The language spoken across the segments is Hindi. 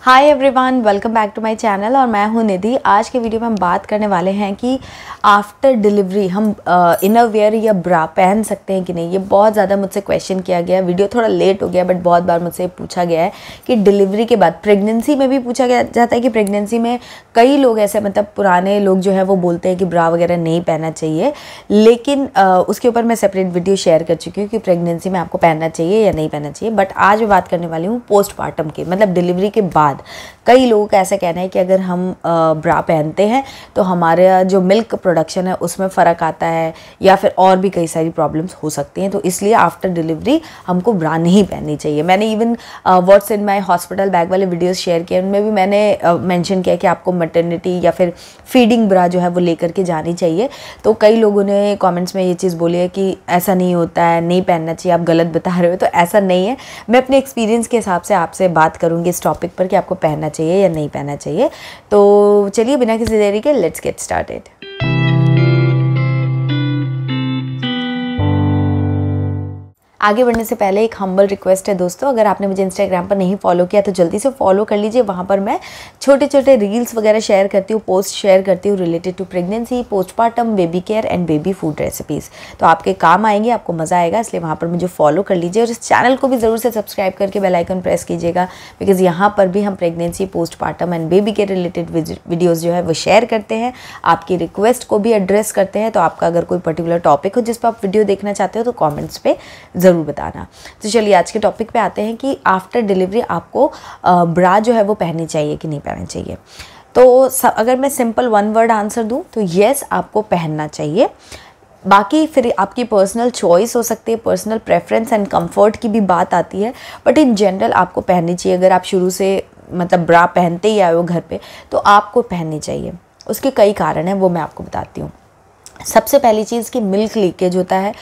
Hi everyone, welcome back to my channel और मैं हूं निधि। आज के वीडियो में हम बात करने वाले हैं कि आफ्टर डिलीवरी हम इनर वेयर या ब्रा पहन सकते हैं कि नहीं। ये बहुत ज़्यादा मुझसे क्वेश्चन किया गया है। वीडियो थोड़ा लेट हो गया बट बहुत बार मुझसे पूछा गया है कि डिलीवरी के बाद, प्रेगनेंसी में भी पूछा गया जाता है कि प्रेगनेंसी में कई लोग ऐसे मतलब पुराने लोग जो है वो बोलते हैं कि ब्रा वगैरह नहीं पहनना चाहिए, लेकिन उसके ऊपर मैं सेपरेट वीडियो शेयर कर चुकी हूँ कि प्रेगनेंसी में आपको पहनना चाहिए या नहीं पहनना चाहिए। बट आज मैं बात करने वाली हूँ पोस्टमार्टम की, मतलब डिलीवरी के बाद। कई लोगों का ऐसा कहना है कि अगर हम ब्रा पहनते हैं तो हमारा जो मिल्क प्रोडक्शन है उसमें फ़र्क आता है या फिर और भी कई सारी प्रॉब्लम्स हो सकती हैं, तो इसलिए आफ्टर डिलीवरी हमको ब्रा नहीं पहननी चाहिए। मैंने even what's in my hospital bag वाले वीडियोस शेयर किए, उनमें भी मैंने मेंशन किया कि आपको मैटरनिटी या फिर फीडिंग ब्रा जो है वो लेकर के जानी चाहिए। तो कई लोगों ने कमेंट्स में ये चीज़ बोली है कि ऐसा नहीं होता है, नहीं पहनना चाहिए, आप गलत बता रहे हो। तो ऐसा नहीं है, मैं अपने एक्सपीरियंस के हिसाब से आपसे बात करूँगी इस टॉपिक पर कि आपको पहनना चाहिए या नहीं पहनना चाहिए। तो चलिए बिना किसी देरी के लेट्स गेट स्टार्टेड। आगे बढ़ने से पहले एक हम्बल रिक्वेस्ट है दोस्तों, अगर आपने मुझे इंस्टाग्राम पर नहीं फॉलो किया तो जल्दी से फॉलो कर लीजिए। वहाँ पर मैं छोटे छोटे रील्स वगैरह शेयर करती हूँ, पोस्ट शेयर करती हूँ related to pregnancy, postmortem, baby care and baby food recipes. तो आपके काम आएंगे, आपको मज़ा आएगा, इसलिए वहाँ पर मुझे फॉलो कर लीजिए और इस चैनल को भी ज़रूर से सब्सक्राइब करके बेल आइकन प्रेस कीजिएगा, बिकॉज यहाँ पर भी हम pregnancy, postmortem and baby care related videos जो है वो शेयर करते हैं, आपकी रिक्वेस्ट को भी एड्रेस करते हैं। तो आपका अगर कोई पर्टिकुलर टॉपिक हो जिस पर आप वीडियो देखना चाहते हो तो कॉमेंट्स पे ज़रूर बताना। तो चलिए आज के टॉपिक पे आते हैं कि आफ्टर डिलीवरी आपको ब्रा जो है वो पहननी चाहिए कि नहीं पहननी चाहिए। तो अगर मैं सिंपल वन वर्ड आंसर दूं तो येस, आपको पहनना चाहिए। बाकी फिर आपकी पर्सनल चॉइस हो सकती है, पर्सनल प्रेफरेंस एंड कंफर्ट की भी बात आती है, बट इन जनरल आपको पहननी चाहिए। अगर आप शुरू से मतलब ब्रा पहनते ही आए हो घर पे तो आपको पहननी चाहिए। उसके कई कारण हैं, वो मैं आपको बताती हूँ। सबसे पहली चीज़ कि मिल्क लीकेज होता है।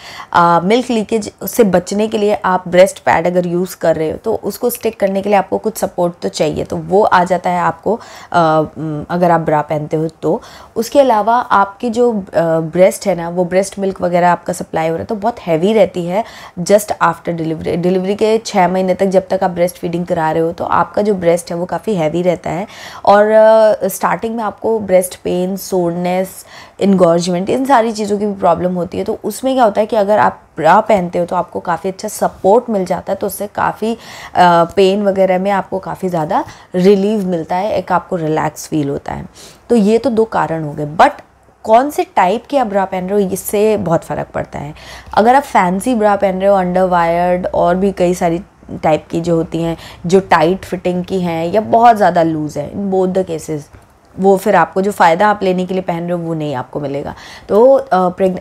मिल्क लीकेज से बचने के लिए आप ब्रेस्ट पैड अगर यूज़ कर रहे हो तो उसको स्टिक करने के लिए आपको कुछ सपोर्ट तो चाहिए, तो वो आ जाता है आपको अगर आप ब्रा पहनते हो तो। उसके अलावा आपकी जो ब्रेस्ट है ना, वो ब्रेस्ट मिल्क वगैरह आपका सप्लाई हो रहा है तो बहुत हैवी रहती है जस्ट आफ्टर डिलीवरी। डिलीवरी के 6 महीने तक जब तक आप ब्रेस्ट फीडिंग करा रहे हो तो आपका जो ब्रेस्ट है वो काफ़ी हैवी रहता है और स्टार्टिंग में आपको ब्रेस्ट पेन, सोरनेस, इनगॉर्जमेंट, इन सारी चीज़ों की भी प्रॉब्लम होती है। तो उसमें क्या होता है कि अगर आप ब्रा पहनते हो तो आपको काफ़ी अच्छा सपोर्ट मिल जाता है, तो उससे काफ़ी पेन वगैरह में आपको काफ़ी ज़्यादा रिलीव मिलता है, एक आपको रिलैक्स फील होता है। तो ये तो 2 कारण हो गए। बट कौन से टाइप के आप ब्रा पहन रहे हो इससे बहुत फ़र्क पड़ता है। अगर आप फैंसी ब्रा पहन रहे हो, अंडर वायर्ड और भी कई सारी टाइप की जो होती हैं, जो टाइट फिटिंग की हैं या बहुत ज़्यादा लूज़ है, इन बोथ द केसेस वो फिर आपको जो फ़ायदा आप लेने के लिए पहन रहे हो वो नहीं आपको मिलेगा। तो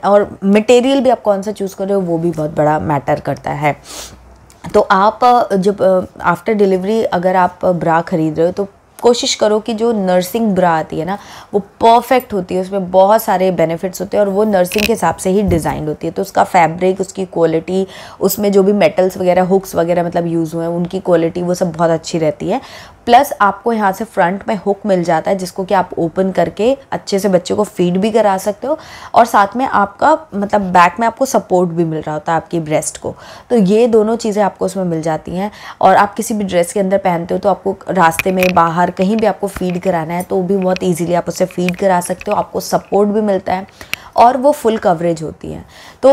और मटेरियल भी आप कौन सा चूज़ कर रहे हो वो भी बहुत बड़ा मैटर करता है। तो आप जब आफ्टर डिलीवरी अगर आप ब्रा खरीद रहे हो तो कोशिश करो कि जो नर्सिंग ब्रा आती है ना वो परफेक्ट होती है, उसमें बहुत सारे बेनिफिट्स होते हैं और वो नर्सिंग के हिसाब से ही डिज़ाइंड होती है। तो उसका फैब्रिक, उसकी क्वालिटी, उसमें जो भी मेटल्स वगैरह, हुक्स वगैरह मतलब यूज़ हुए हैं उनकी क्वालिटी वो सब बहुत अच्छी रहती है। प्लस आपको यहाँ से फ्रंट में हुक मिल जाता है जिसको कि आप ओपन करके अच्छे से बच्चे को फीड भी करा सकते हो और साथ में आपका मतलब बैक में आपको सपोर्ट भी मिल रहा होता है आपकी ब्रेस्ट को। तो ये दोनों चीज़ें आपको उसमें मिल जाती हैं। और आप किसी भी ड्रेस के अंदर पहनते हो तो आपको रास्ते में, बाहर कहीं भी आपको फीड कराना है तो भी बहुत ईजीली आप उससे फीड करा सकते हो, आपको सपोर्ट भी मिलता है और वो फुल कवरेज होती है। तो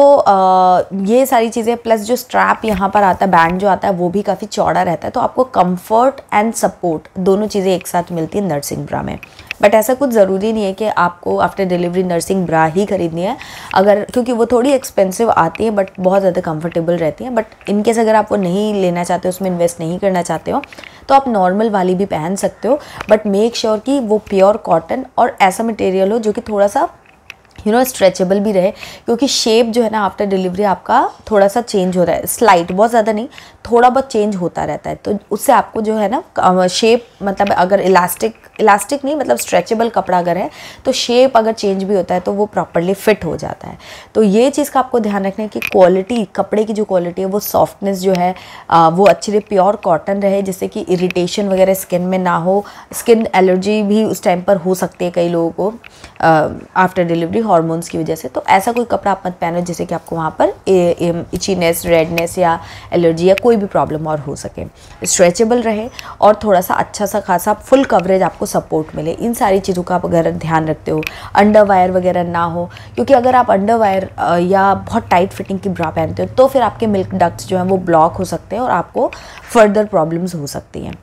ये सारी चीज़ें, प्लस जो स्ट्रैप यहाँ पर आता है, बैंड जो आता है वो भी काफ़ी चौड़ा रहता है, तो आपको कंफर्ट एंड सपोर्ट दोनों चीज़ें एक साथ मिलती है नर्सिंग ब्रा में। बट ऐसा कुछ ज़रूरी नहीं है कि आपको आफ्टर डिलीवरी नर्सिंग ब्रा ही खरीदनी है, अगर क्योंकि वो थोड़ी एक्सपेंसिव आती है बट बहुत ज़्यादा कंफर्टेबल रहती है। बट इनकेस अगर आप वो नहीं लेना चाहते हो, उसमें इन्वेस्ट नहीं करना चाहते हो तो आप नॉर्मल वाली भी पहन सकते हो, बट मेक श्योर कि वो प्योर कॉटन और ऐसा मटेरियल हो जो कि थोड़ा सा स्ट्रेचेबल भी रहे, क्योंकि शेप जो है ना आफ्टर डिलीवरी आपका थोड़ा सा चेंज हो रहा है, स्लाइट, बहुत ज़्यादा नहीं, थोड़ा बहुत चेंज होता रहता है। तो उससे आपको जो है ना शेप, मतलब अगर इलास्टिक नहीं मतलब स्ट्रेचेबल कपड़ा अगर है तो शेप अगर चेंज भी होता है तो वो प्रॉपरली फिट हो जाता है। तो ये चीज़ का आपको ध्यान रखना है कि क्वालिटी, कपड़े की जो क्वालिटी है वो सॉफ्टनेस जो है वो अच्छी रहे, प्योर कॉटन रहे, जिससे कि इरिटेशन वगैरह स्किन में ना हो। स्किन एलर्जी भी उस टाइम पर हो सकती है कई लोगों को आफ्टर डिलीवरी, हार्मोन्स की वजह से। तो ऐसा कोई कपड़ा आप मत पहनो जिससे कि आपको वहाँ पर इचीनेस, रेडनेस या एलर्जी या कोई भी प्रॉब्लम और हो सके। स्ट्रेचेबल रहे और थोड़ा सा अच्छा सा खासा फुल कवरेज आपको सपोर्ट मिले, इन सारी चीज़ों का आप अगर ध्यान रखते हो। अंडरवायर वगैरह ना हो, क्योंकि अगर आप अंडरवायर या बहुत टाइट फिटिंग की ब्रा पहनते हो तो फिर आपके मिल्क डक्ट्स जो हैं वो ब्लॉक हो सकते हैं और आपको फर्दर प्रॉब्लम्स हो सकती हैं।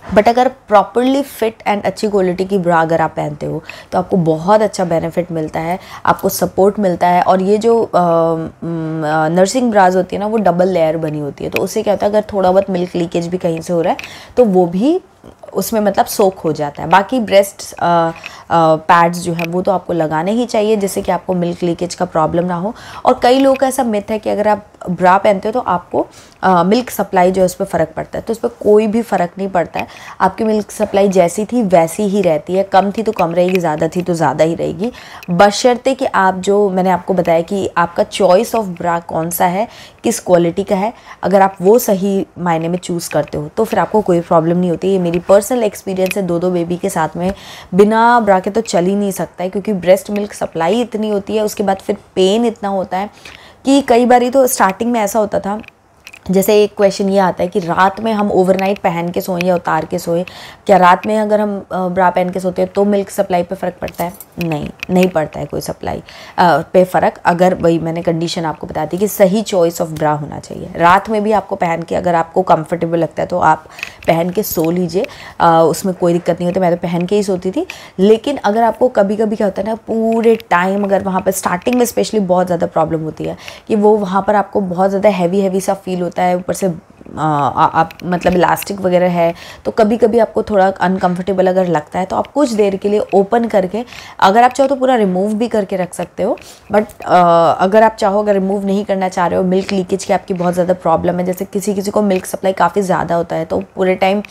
बट अगर प्रॉपरली फिट एंड अच्छी क्वालिटी की ब्रा अगर आप पहनते हो तो आपको बहुत अच्छा बेनिफिट मिलता है, आपको सपोर्ट मिलता है। और ये जो नर्सिंग ब्राज होती है ना, वो डबल लेयर बनी होती है, तो उससे क्या होता है, अगर थोड़ा बहुत मिल्क लीकेज भी कहीं से हो रहा है तो वो भी उसमें मतलब सोक हो जाता है। बाकी ब्रेस्ट पैड्स जो है वो तो आपको लगाने ही चाहिए जिससे कि आपको मिल्क लीकेज का प्रॉब्लम ना हो। और कई लोगों का ऐसा मिथ है कि अगर आप ब्रा पहनते हो तो आपको मिल्क सप्लाई जो है उस पर फ़र्क पड़ता है, तो उस पर कोई भी फ़र्क नहीं पड़ता है। आपकी मिल्क सप्लाई जैसी थी वैसी ही रहती है, कम थी तो कम रहेगी, ज़्यादा थी तो ज़्यादा ही रहेगी, बशर्ते कि आप जो मैंने आपको बताया कि आपका चॉइस ऑफ ब्रा कौन सा है, किस क्वालिटी का है, अगर आप वो सही मायने में चूज़ करते हो तो फिर आपको कोई प्रॉब्लम नहीं होती। ये मेरी पर्सनल एक्सपीरियंस है, 2 बेबी के साथ में बिना ब्रा के तो चल ही नहीं सकता है, क्योंकि ब्रेस्ट मिल्क सप्लाई इतनी होती है, उसके बाद फिर पेन इतना होता है कि कई बारी तो स्टार्टिंग में ऐसा होता था। जैसे एक क्वेश्चन ये आता है कि रात में हम ओवरनाइट पहन के सोएं या उतार के सोएं, क्या रात में अगर हम ब्रा पहन के सोते हैं तो मिल्क सप्लाई पे फ़र्क पड़ता है? नहीं पड़ता है कोई सप्लाई पे फ़र्क। अगर वही मैंने कंडीशन आपको बता दी कि सही चॉइस ऑफ ब्रा होना चाहिए। रात में भी आपको पहन के अगर आपको कंफर्टेबल लगता है तो आप पहन के सो लीजिए, उसमें कोई दिक्कत नहीं होती। मैं तो पहन के ही सोती थी। लेकिन अगर आपको कभी कभी क्या होता है ना, पूरे टाइम अगर वहाँ पर स्टार्टिंग में स्पेशली बहुत ज़्यादा प्रॉब्लम होती है कि वो वहाँ पर आपको बहुत ज़्यादा हैवी सा फील होता है, ऊपर से आप मतलब इलास्टिक वगैरह है, तो कभी कभी आपको थोड़ा अनकंफर्टेबल अगर लगता है तो आप कुछ देर के लिए ओपन करके, अगर आप चाहो तो पूरा रिमूव भी करके रख सकते हो। बट अगर आप चाहो, अगर रिमूव नहीं करना चाह रहे हो, मिल्क लीकेज की आपकी बहुत ज़्यादा प्रॉब्लम है, जैसे किसी को मिल्क सप्लाई काफ़ी ज़्यादा होता है तो पूरे टाइम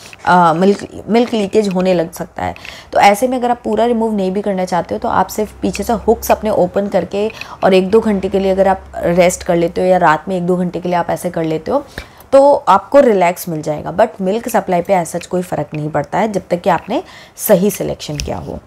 मिल्क लीकेज होने लग सकता है, तो ऐसे में अगर आप पूरा रिमूव नहीं भी करना चाहते हो तो आप सिर्फ पीछे से हुक्स अपने ओपन करके और 1-2 घंटे के लिए अगर आप रेस्ट कर लेते हो या रात में 1-2 घंटे के लिए आप ऐसे कर लेते हो तो आपको रिलैक्स मिल जाएगा। बट मिल्क सप्लाई पे ऐसा कोई फ़र्क नहीं पड़ता है जब तक कि आपने सही सिलेक्शन किया हो।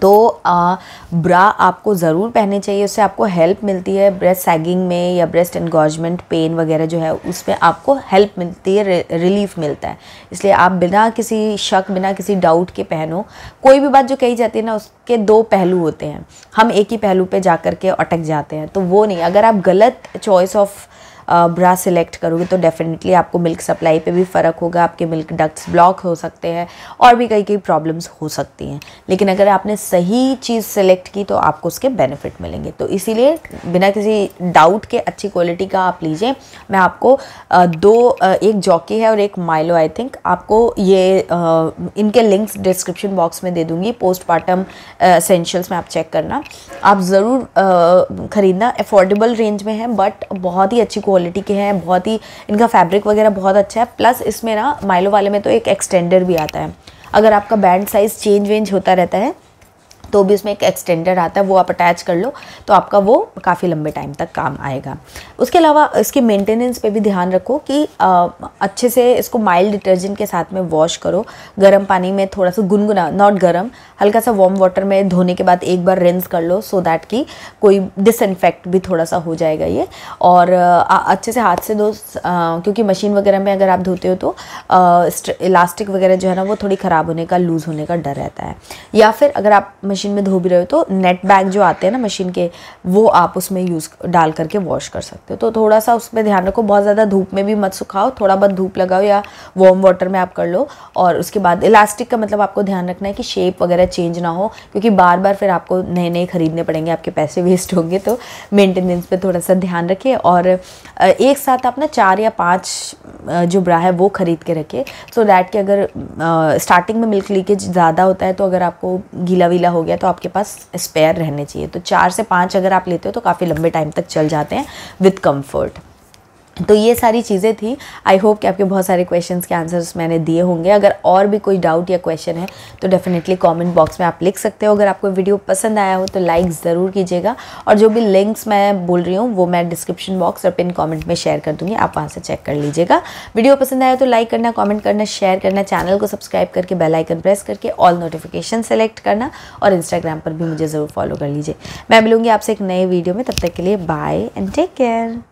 तो ब्रा आपको ज़रूर पहननी चाहिए, उससे आपको हेल्प मिलती है ब्रेस्ट सैगिंग में या ब्रेस्ट एनगॉजमेंट पेन वगैरह जो है उसमें आपको हेल्प मिलती है, रिलीफ मिलता है। इसलिए आप बिना किसी शक, बिना किसी डाउट के पहनो। कोई भी बात जो कही जाती है ना, उसके 2 पहलू होते हैं, हम एक ही पहलू पे जा कर के अटक जाते हैं, तो वो नहीं। अगर आप गलत चॉइस ऑफ ब्रा सिलेक्ट करोगे तो डेफिनेटली आपको मिल्क सप्लाई पे भी फ़र्क होगा, आपके मिल्क डक्ट्स ब्लॉक हो सकते हैं और भी कई प्रॉब्लम्स हो सकती हैं। लेकिन अगर आपने सही चीज़ सेलेक्ट की तो आपको उसके बेनिफिट मिलेंगे। तो इसीलिए बिना किसी डाउट के अच्छी क्वालिटी का आप लीजिए। मैं आपको एक जॉकी है और एक माइलो, आई थिंक आपको ये इनके लिंक्स डिस्क्रिप्शन बॉक्स में दे दूँगी। पोस्टपार्टम एसेंशियल्स में आप चेक करना, आप ज़रूर ख़रीदना। अफोर्डेबल रेंज में है बट बहुत ही अच्छी क्वालिटी के हैं, बहुत ही इनका फैब्रिक वगैरह बहुत अच्छा है। प्लस इसमें ना माइलो वाले में तो एक एक्सटेंडर भी आता है, अगर आपका बैंड साइज़ चेंज होता रहता है तो भी उसमें एक एक्सटेंडर आता है, वो आप अटैच कर लो तो आपका वो काफ़ी लंबे टाइम तक काम आएगा। उसके अलावा इसकी मेंटेनेंस पे भी ध्यान रखो कि अच्छे से इसको माइल्ड डिटर्जेंट के साथ में वॉश करो, गर्म पानी में थोड़ा सा गुनगुना, नॉट गर्म, हल्का सा वार्म वाटर में धोने के बाद एक बार रिंस कर लो, सो दैट कि कोई डिसइंफेक्ट भी थोड़ा सा हो जाएगा ये। और अच्छे से हाथ से धो, क्योंकि मशीन वगैरह में अगर आप धोते हो तो इलास्टिक वगैरह जो है ना वो थोड़ी ख़राब होने का, लूज़ होने का डर रहता है। या फिर अगर आप मशीन में धो भी रहे हो तो नेट बैग जो आते हैं ना मशीन के, वो आप उसमें यूज़ डाल करके वॉश कर सकते हो। तो थोड़ा सा उसमें ध्यान रखो, बहुत ज़्यादा धूप में भी मत सुखाओ, थोड़ा बहुत धूप लगाओ या वार्म वाटर में आप कर लो। और उसके बाद इलास्टिक का मतलब आपको ध्यान रखना है कि शेप वगैरह चेंज ना हो, क्योंकि बार बार फिर आपको नए खरीदने पड़ेंगे, आपके पैसे वेस्ट होंगे। तो मेंटेनेंस पे थोड़ा सा ध्यान रखिए। और एक साथ आप ना 4 या 5 जो ब्रा है वो ख़रीद के रखिए, सो दैट कि अगर स्टार्टिंग में मिल्क लीकेज ज़्यादा होता है तो अगर आपको गीला वीला हो गया तो आपके पास स्पेयर रहने चाहिए। तो 4 से 5 अगर आप लेते हो तो काफ़ी लंबे टाइम तक चल जाते हैं विद कंफर्ट। तो ये सारी चीज़ें थी। आई होप कि आपके बहुत सारे क्वेश्चंस के आंसर्स मैंने दिए होंगे। अगर और भी कोई डाउट या क्वेश्चन है तो डेफिनेटली कमेंट बॉक्स में आप लिख सकते हो। अगर आपको वीडियो पसंद आया हो तो लाइक ज़रूर कीजिएगा, और जो भी लिंक्स मैं बोल रही हूँ वो मैं डिस्क्रिप्शन बॉक्स और पिन कॉमेंट में शेयर कर दूँगी, आप वहाँ से चेक कर लीजिएगा। वीडियो पसंद आया तो लाइक करना, कॉमेंट करना, शेयर करना, चैनल को सब्सक्राइब करके बेल आइकन प्रेस करके ऑल नोटिफिकेशन सेलेक्ट करना, और इंस्टाग्राम पर भी मुझे ज़रूर फॉलो कर लीजिए। मैं मिलूँगी आपसे एक नए वीडियो में, तब तक के लिए बाय एंड टेक केयर।